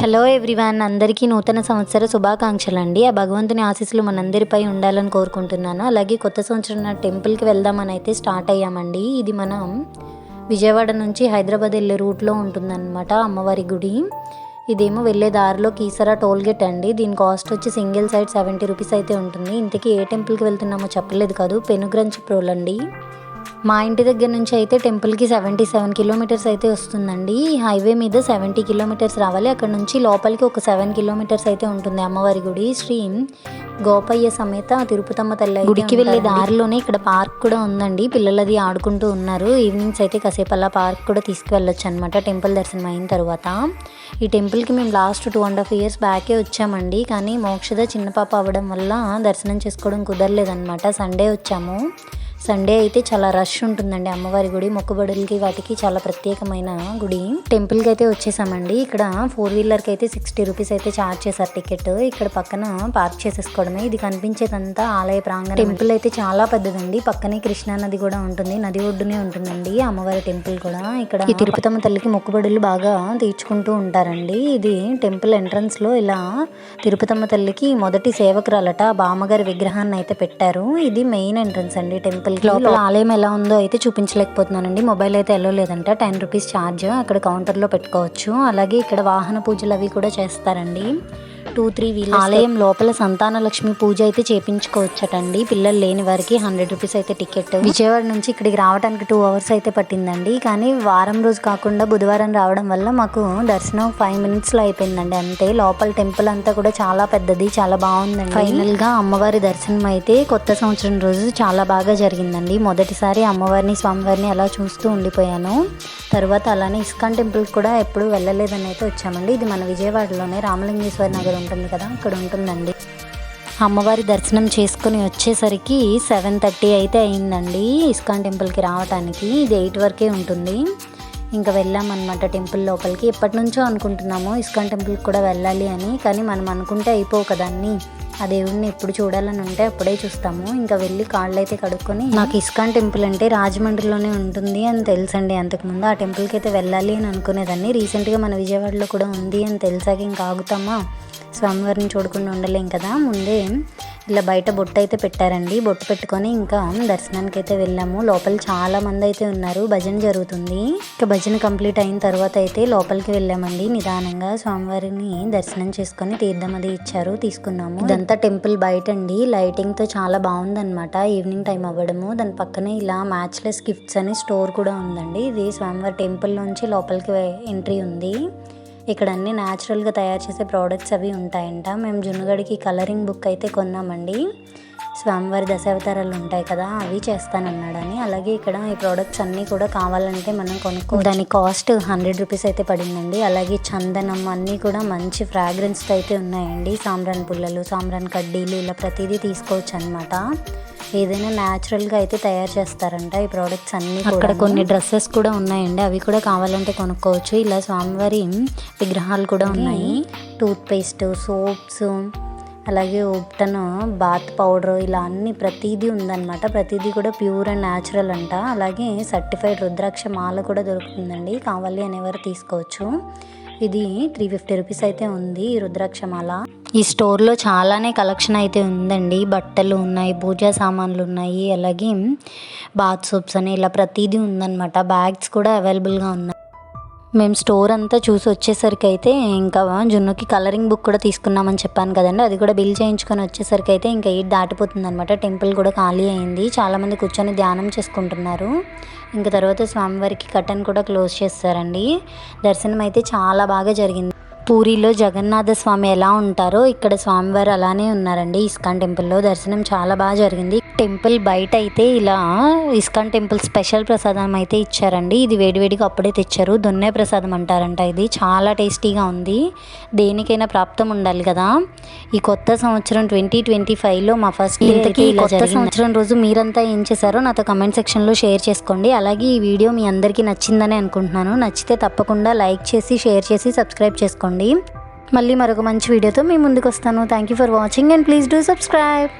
Hello everyone, అందరికీ నూతన సంవత్సర శుభాకాంక్షలు అండి. ఆ భగవంతుని ఆశీస్సులు మనందరిపై ఉండాలని కోరుకుంటున్నాను. అలాగే కొత్త సంవత్సరం టెంపుల్కి వెళ్దామని అయితే స్టార్ట్ అయ్యామండి. ఇది మనం విజయవాడ నుంచి హైదరాబాద్ వెళ్ళే రూట్లో ఉంటుందన్నమాట అమ్మవారి గుడి. ఇదేమో వెళ్ళే దారిలో కీసరా టోల్గేట్ అండి. దీని కాస్ట్ వచ్చి సింగిల్ సైడ్ 70 రూపీస్ అయితే ఉంటుంది. ఇంతకీ ఏ టెంపుల్కి వెళ్తున్నామో చెప్పలేదు కాదు, పెనుగ్రంచిప్రోల్ అండి. మా ఇంటి దగ్గర నుంచి అయితే టెంపుల్కి 77 కిలోమీటర్స్ అయితే వస్తుందండి. హైవే మీద 70 కిలోమీటర్స్ రావాలి. అక్కడ నుంచి లోపలికి ఒక 7 కిలోమీటర్స్ అయితే ఉంటుంది అమ్మవారి గుడి. శ్రీ గోపయ్య సమేత తిరుపతమ్మ తల్లి గుడికి వెళ్ళే దారిలోనే ఇక్కడ పార్క్ కూడా ఉందండి. పిల్లలది ఆడుకుంటూ ఉన్నారు. ఈవినింగ్స్ అయితే కాసేపు అలా పార్క్ కూడా తీసుకువెళ్ళొచ్చు అనమాట టెంపుల్ దర్శనం అయిన తర్వాత. ఈ టెంపుల్కి మేము లాస్ట్ 2.5 years బ్యాకే వచ్చామండి. కానీ మోక్షద చిన్న పాప అవ్వడం వల్ల దర్శనం చేసుకోవడం కుదరలేదన్నమాట. సండే వచ్చాము. సండే అయితే చాలా రష్ ఉంటుందండి అమ్మవారి గుడి. మొక్కుబడులకి వాటికి చాలా ప్రత్యేకమైన గుడి. టెంపుల్కి అయితే వచ్చేసామండి. ఇక్కడ 4-wheelerకి అయితే 60 రూపీస్ అయితే ఛార్జ్ చేశారు టికెట్. ఇక్కడ పక్కన పార్క్ చేసేసుకోవడమే. ఇది కనిపించేదంతా ఆలయ ప్రాంగణం. టెంపుల్ అయితే చాలా పెద్దదండి. పక్కనే కృష్ణా నది కూడా ఉంటుంది. నది ఒడ్డునే ఉంటుందండి అమ్మవారి టెంపుల్ కూడా. ఇక్కడ ఈ తిరుపతమ్మ తల్లికి మొక్కుబడులు బాగా తీర్చుకుంటూ ఉంటారండి. ఇది టెంపుల్ ఎంట్రన్స్ లో ఇలా తిరుపతమ్మ తల్లికి మొదటి సేవకురాలట బామ్మగారి విగ్రహాన్ని అయితే పెట్టారు. ఇది మెయిన్ ఎంట్రన్స్ అండి టెంపుల్. లోపల ఆలయం ఎలా ఉందో అయితే చూపించలేకపోతున్నానండి. మొబైల్ అయితే ఎలా లేదంట. 10 రూపీస్ ఛార్జ్ అక్కడ కౌంటర్లో పెట్టుకోవచ్చు. అలాగే ఇక్కడ వాహన పూజలు అవి కూడా చేస్తారండి. 2-3 వీలర్స్. ఆలయం లోపల సంతాన లక్ష్మి పూజ అయితే చేపించుకోవచ్చటండి. పిల్లలు లేని వారికి 100 రూపీస్ అయితే టికెట్. విజయవాడ నుంచి ఇక్కడికి రావడానికి 2 hours అయితే పట్టిందండి. కానీ వారం రోజు కాకుండా బుధవారం రావడం వల్ల మాకు దర్శనం 5 minutesలో అయిపోయిందండి అంతే. లోపల టెంపుల్ అంతా కూడా చాలా పెద్దది, చాలా బాగుందండి. ఫైనల్ గా అమ్మవారి దర్శనం అయితే కొత్త సంవత్సరం రోజు చాలా బాగా జరిగిందండి. మొదటిసారి అమ్మవారిని స్వామివారిని అలా చూస్తూ ఉండిపోయాను. తర్వాత అలానే ఇస్కాన్ టెంపుల్ కూడా ఎప్పుడు వెళ్ళలేదని అయితే వచ్చామండి. ఇది మన విజయవాడలోనే రామలింగేశ్వర నగర్ ఉంటుంది కదా, అక్కడ ఉంటుందండి. అమ్మవారి దర్శనం చేసుకుని వచ్చేసరికి 7:30 అయితే అయిందండి ఇస్కాన్ టెంపుల్కి రావడానికి. ఇది 8 వరకే ఉంటుంది. ఇంకా వెళ్ళామన్నమాట టెంపుల్ లోపలికి. ఎప్పటి నుంచో అనుకుంటున్నాము ఇస్కాన్ టెంపుల్కి కూడా వెళ్ళాలి అని. కానీ మనం అనుకుంటే అయిపోవు కదాన్ని. ఆ దేవుడిని ఎప్పుడు చూడాలని ఉంటే అప్పుడే చూస్తాము. ఇంకా వెళ్ళి కాళ్ళు అయితే కడుక్కొని, నాకు ఇస్కాన్ టెంపుల్ అంటే రాజమండ్రిలోనే ఉంటుంది అని తెలుసండి. అంతకుముందు ఆ టెంపుల్కి అయితే వెళ్ళాలి అని అనుకునేదాన్ని. రీసెంట్గా మన విజయవాడలో కూడా ఉంది అని తెలిసాక ఇంకా ఆగుతామా, స్వామివారిని చూడకుండా ఉండలేం కదా. ముందే ఇలా బయట బొట్టు అయితే పెట్టారండి. బొట్టు పెట్టుకొని ఇంకా దర్శనానికి అయితే వెళ్ళాము. లోపల చాలా మంది అయితే ఉన్నారు. భజన జరుగుతుంది. ఇంకా భజన కంప్లీట్ అయిన తర్వాత అయితే లోపలికి వెళ్ళామండి. నిదానంగా స్వామివారిని దర్శనం చేసుకొని తీర్థం అది ఇచ్చారు, తీసుకున్నాము. ఇదంతా టెంపుల్ బయట అండి. లైటింగ్ తో చాలా బాగుందన్నమాట. ఈవినింగ్ టైం అవ్వడము. దాని పక్కనే ఇలా మ్యాచ్లెస్ గిఫ్ట్స్ అని స్టోర్ కూడా ఉందండి. ఇది స్వామివారి టెంపుల్ నుంచి లోపలికి ఎంట్రీ ఉంది. ఇక్కడ అన్ని న్యాచురల్గా తయారు చేసే ప్రోడక్ట్స్ అవి ఉంటాయంట. మేము జున్నుగడికి కలరింగ్ బుక్ అయితే కొన్నామండి. స్వామివారి దశావతారాలు ఉంటాయి కదా, అవి చేస్తానన్నాడని. అలాగే ఇక్కడ ఈ ప్రోడక్ట్స్ అన్నీ కూడా కావాలంటే మనం కొనుక్కో. దాని కాస్ట్ 100 రూపీస్ అయితే పడిందండి. అలాగే చందనం అన్నీ కూడా మంచి ఫ్రాగ్రెన్స్తో అయితే ఉన్నాయండి. సాంబ్రాన్ పుల్లలు, సాంబ్రాన్ కడ్డీలు ఇలా ప్రతిదీ తీసుకోవచ్చు అనమాట. ఏదైనా న్యాచురల్గా అయితే తయారు చేస్తారంట ఈ ప్రోడక్ట్స్ అన్నీ. అక్కడ కొన్ని డ్రెస్సెస్ కూడా ఉన్నాయండి. అవి కూడా కావాలంటే కొనుక్కోవచ్చు. ఇలా స్వామివారి విగ్రహాలు కూడా ఉన్నాయి. టూత్పేస్ట్, సోప్స్, అలాగే ఉప్టన్, బాత్ పౌడర్, ఇలా అన్ని ప్రతిదీ ఉందన్నమాట. ప్రతిదీ కూడా ప్యూర్ అండ్ న్యాచురల్ అంట. అలాగే సర్టిఫైడ్ రుద్రాక్ష మాల కూడా దొరుకుతుందండి. కావాలి అనేవారు తీసుకోవచ్చు. ఇది 350 రూపీస్ అయితే ఉంది ఈ రుద్రాక్షమాల. ఈ స్టోర్లో చాలానే కలెక్షన్ అయితే ఉందండి. బట్టలు ఉన్నాయి, పూజా సామాన్లు ఉన్నాయి, అలాగే బాత్ సోప్స్ అని ఇలా ప్రతిదీ ఉందన్నమాట. బ్యాగ్స్ కూడా అవైలబుల్గా ఉన్నాయి. మేము స్టోర్ అంతా చూసి వచ్చేసరికి అయితే ఇంకా జున్నుకి కలరింగ్ బుక్ కూడా తీసుకున్నామని చెప్పాను కదండి. అది కూడా బిల్ చేయించుకొని వచ్చేసరికి అయితే ఇంకా 8 దాటిపోతుంది అనమాట. టెంపుల్ కూడా ఖాళీ అయింది. చాలామంది కూర్చొని ధ్యానం చేసుకుంటున్నారు. ఇంకా తర్వాత స్వామివారికి కర్టెన్ కూడా క్లోజ్ చేస్తారండి. దర్శనం అయితే చాలా బాగా జరిగింది. పూరిలో జగన్నాథ స్వామి ఎలా ఉంటారో ఇక్కడ స్వామివారు అలానే ఉన్నారండి ఇస్కాన్ టెంపుల్లో. దర్శనం చాలా బాగా జరిగింది. టెంపుల్ బయట అయితే ఇలా ఇస్కాన్ టెంపుల్ స్పెషల్ ప్రసాదం అయితే ఇచ్చారండి. ఇది వేడివేడిగా అప్పుడే తెచ్చారు. దొన్నె ప్రసాదం అంటారంట. ఇది చాలా టేస్టీగా ఉంది. దేనికైనా ప్రాప్తం ఉండాలి కదా. ఈ కొత్త సంవత్సరం 2025లో మా ఫస్ట్ ఇంతకీ కొత్త సంవత్సరం రోజు మీరంతా ఏం చేశారో నాతో కమెంట్ సెక్షన్లో షేర్ చేసుకోండి. అలాగే ఈ వీడియో మీ అందరికీ నచ్చిందని అనుకుంటున్నాను. నచ్చితే తప్పకుండా లైక్ చేసి, షేర్ చేసి, సబ్స్క్రైబ్ చేసుకోండి. మళ్ళీ మరొక మంచి వీడియోతో మీ ముందుకు వస్తాను. Thank you for watching and please do subscribe.